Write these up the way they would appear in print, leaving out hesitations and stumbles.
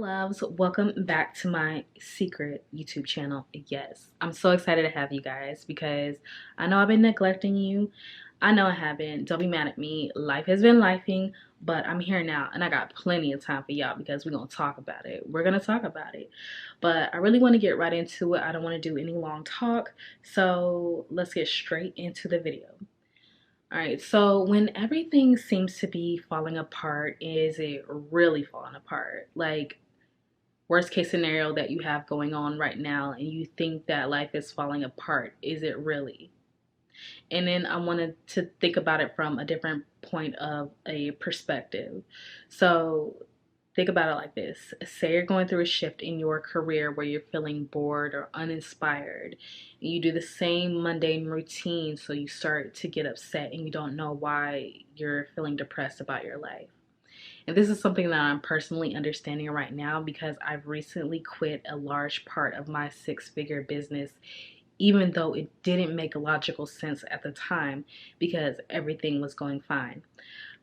Loves, welcome back to my secret YouTube channel. Yes, I'm so excited to have you guys because I know I've been neglecting you. I know I haven't. Don't be mad at me. Life has been lifing, but I'm here now and I got plenty of time for y'all because we're going to talk about it. We're going to talk about it. But I really want to get right into it. I don't want to do any long talk. So let's get straight into the video. All right, so when everything seems to be falling apart, is it really falling apart? Like, worst case scenario that you have going on right now and you think that life is falling apart, is it really? And then I wanted to think about it from a different point of a perspective. So think about it like this. Say you're going through a shift in your career where you're feeling bored or uninspired. And you do the same mundane routine, so you start to get upset and you don't know why you're feeling depressed about your life. And this is something that I'm personally understanding right now because I've recently quit a large part of my six-figure business, even though it didn't make logical sense at the time because everything was going fine.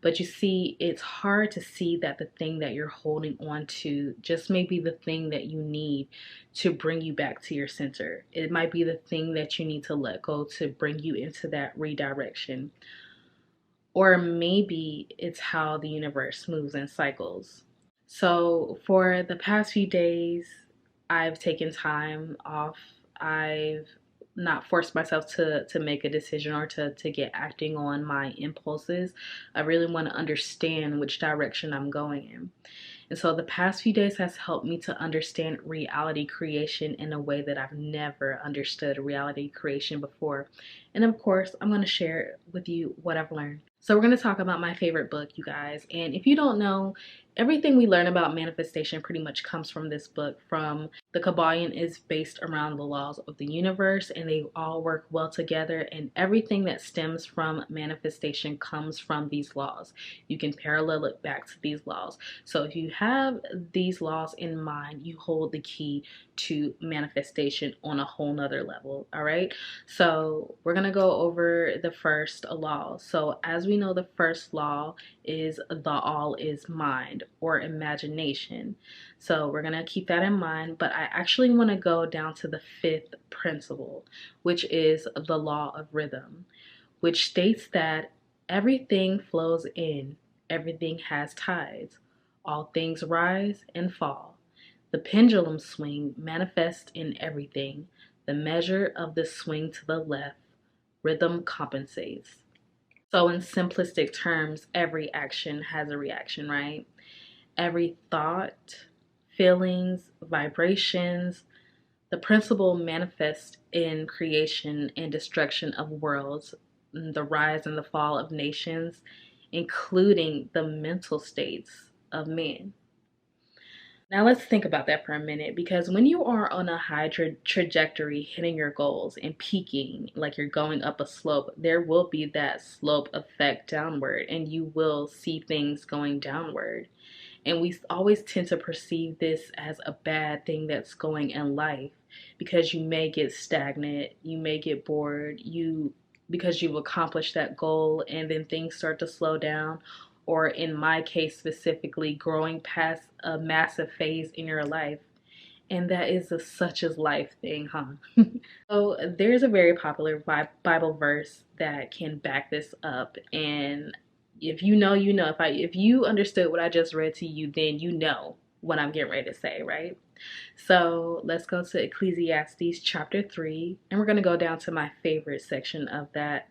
But you see, it's hard to see that the thing that you're holding on to just may be the thing that you need to bring you back to your center. It might be the thing that you need to let go to bring you into that redirection. Or maybe it's how the universe moves in cycles. So for the past few days, I've taken time off. I've not forced myself to make a decision or to get acting on my impulses. I really want to understand which direction I'm going in. And so the past few days has helped me to understand reality creation in a way that I've never understood reality creation before. And of course, I'm going to share with you what I've learned. So we're going to talk about my favorite book, you guys. And if you don't know, everything we learn about manifestation pretty much comes from this book. From the Kabbalion is based around the laws of the universe, and they all work well together. And everything that stems from manifestation comes from these laws. You can parallel it back to these laws. So if you have these laws in mind, you hold the key to manifestation on a whole nother level. All right. So we're going to go over the first law. So as we know, the first law is the all is mind or imagination. So we're going to keep that in mind, but I actually want to go down to the fifth principle, which is the law of rhythm, which states that everything flows in, everything has tides, all things rise and fall. The pendulum swing manifests in everything. The measure of the swing to the left, rhythm compensates. So in simplistic terms, every action has a reaction, right? Every thought, feelings, vibrations, the principle manifests in creation and destruction of worlds, the rise and the fall of nations, including the mental states of men. Now let's think about that for a minute, because when you are on a high trajectory, hitting your goals and peaking, like you're going up a slope, there will be that slope effect downward and you will see things going downward. And we always tend to perceive this as a bad thing that's going in life because you may get stagnant, you may get bored, because you've accomplished that goal and then things start to slow down, or in my case specifically, growing past a massive phase in your life. And that is a such as life thing, huh? So there's a very popular Bible verse that can back this up. And if you know, you know. If you understood what I just read to you, then you know what I'm getting ready to say, right? So let's go to Ecclesiastes chapter 3, and we're going to go down to my favorite section of that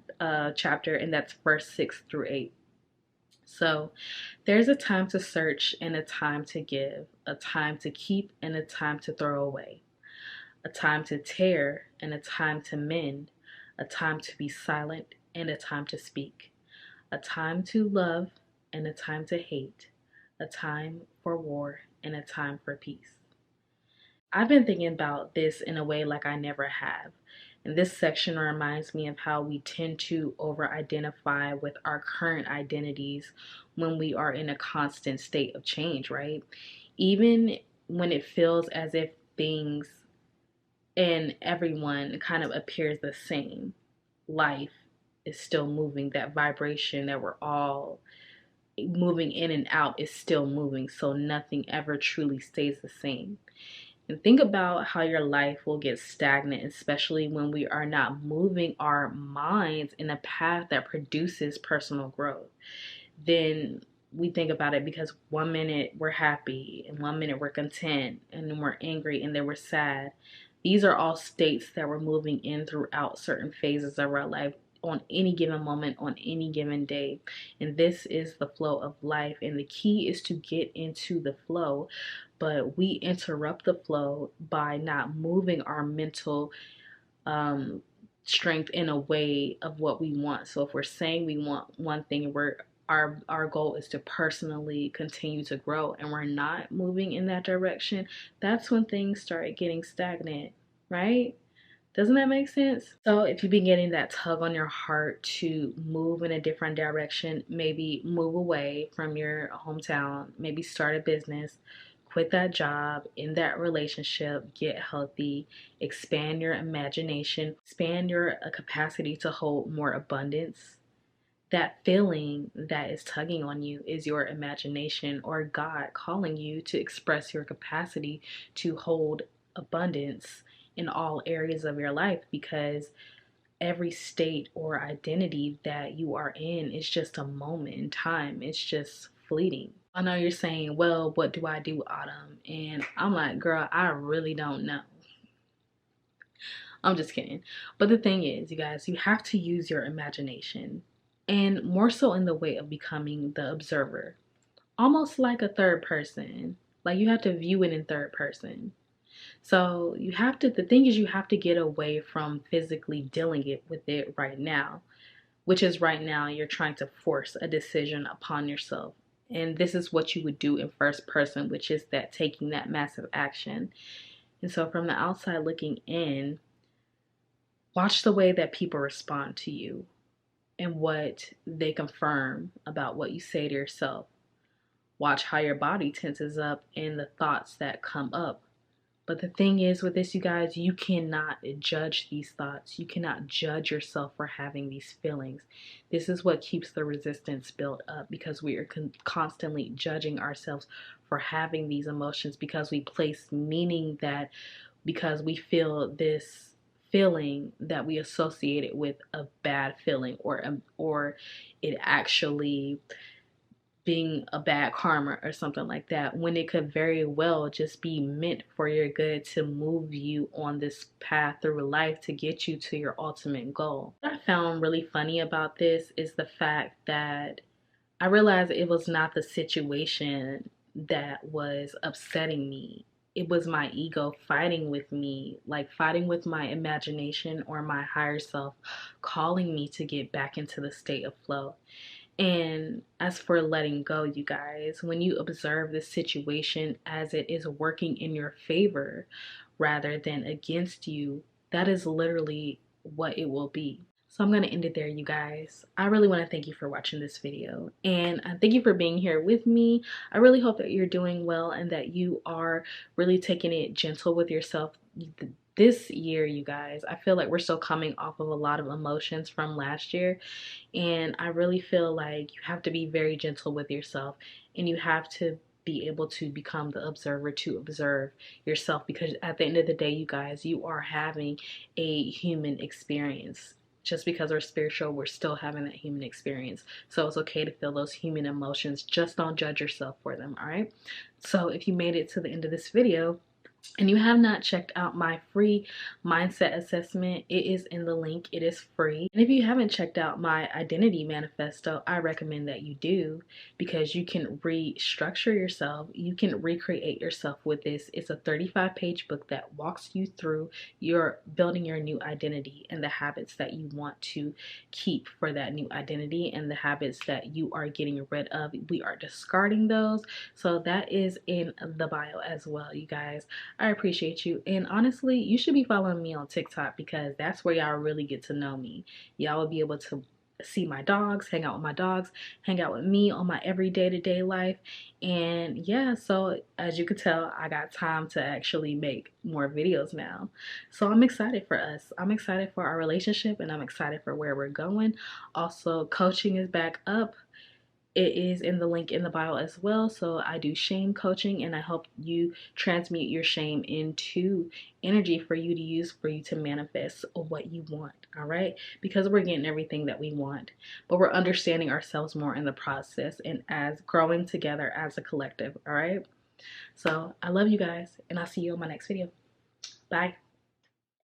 chapter, and that's verse 6 through 8. So there's a time to search and a time to give, a time to keep and a time to throw away, a time to tear and a time to mend, a time to be silent and a time to speak, a time to love and a time to hate, a time for war and a time for peace. I've been thinking about this in a way like I never have. And this section reminds me of how we tend to over-identify with our current identities when we are in a constant state of change, right? Even when it feels as if things and everyone kind of appears the same, life is still moving, that vibration that we're all moving in and out is still moving, so nothing ever truly stays the same. And think about how your life will get stagnant, especially when we are not moving our minds in a path that produces personal growth. Then we think about it, because 1 minute we're happy and 1 minute we're content, and then we're angry and then we're sad. These are all states that we're moving in throughout certain phases of our life on any given moment, on any given day. And this is the flow of life. And the key is to get into the flow. But we interrupt the flow by not moving our mental um, strength in a way of what we want. So if we're saying we want one thing, our goal is to personally continue to grow, and we're not moving in that direction, that's when things start getting stagnant, right? Doesn't that make sense? So if you've been getting that tug on your heart to move in a different direction, maybe move away from your hometown, maybe start a business, quit that job, in that relationship, get healthy, expand your imagination, expand your capacity to hold more abundance. That feeling that is tugging on you is your imagination, or God calling you to express your capacity to hold abundance in all areas of your life, because every state or identity that you are in is just a moment in time. It's just fleeting. I know you're saying, well, what do I do, Autumn? And I'm like, girl, I really don't know. I'm just kidding. But the thing is, you guys, you have to use your imagination, and more so in the way of becoming the observer, almost like a third person. Like, you have to view it in third person. So you have to, the thing is, you have to get away from physically dealing with it right now, which is right now you're trying to force a decision upon yourself. And this is what you would do in first person, which is that taking that massive action. And so from the outside looking in, watch the way that people respond to you and what they confirm about what you say to yourself. Watch how your body tenses up and the thoughts that come up. But the thing is with this, you guys, you cannot judge these thoughts. You cannot judge yourself for having these feelings. This is what keeps the resistance built up, because we are constantly judging ourselves for having these emotions, because we place meaning that because we feel this feeling that we associate it with a bad feeling, or it actually being a bad karma or something like that, when it could very well just be meant for your good, to move you on this path through life to get you to your ultimate goal. What I found really funny about this is the fact that I realized it was not the situation that was upsetting me. It was my ego fighting with me, like fighting with my imagination or my higher self, calling me to get back into the state of flow. And as for letting go, you guys, when you observe the situation as it is working in your favor rather than against you, that is literally what it will be. So I'm going to end it there, you guys. I really want to thank you for watching this video, and thank you for being here with me. I really hope that you're doing well and that you are really taking it gentle with yourself this year, you guys. I feel like we're still coming off of a lot of emotions from last year, and I really feel like you have to be very gentle with yourself, and you have to be able to become the observer to observe yourself, because at the end of the day, you guys, you are having a human experience. Just because we're spiritual, we're still having that human experience. So it's okay to feel those human emotions. Just don't judge yourself for them, all right? So if you made it to the end of this video, and you have not checked out my free mindset assessment, it is in the link. It is free. And if you haven't checked out my identity manifesto, I recommend that you do, because you can restructure yourself. You can recreate yourself with this. It's a 35-page book that walks you through your building your new identity and the habits that you want to keep for that new identity, and the habits that you are getting rid of. We are discarding those. So that is in the bio as well, you guys. I appreciate you. And honestly, you should be following me on TikTok, because that's where y'all really get to know me. Y'all will be able to see my dogs, hang out with my dogs, hang out with me on my everyday to day life. And yeah, so as you can tell, I got time to actually make more videos now. So I'm excited for us. I'm excited for our relationship, and I'm excited for where we're going. Also, coaching is back up. It is in the link in the bio as well. So I do shame coaching, and I help you transmute your shame into energy for you to use, for you to manifest what you want. All right, because we're getting everything that we want, but we're understanding ourselves more in the process, and as growing together as a collective. All right, so I love you guys, and I'll see you on my next video. Bye.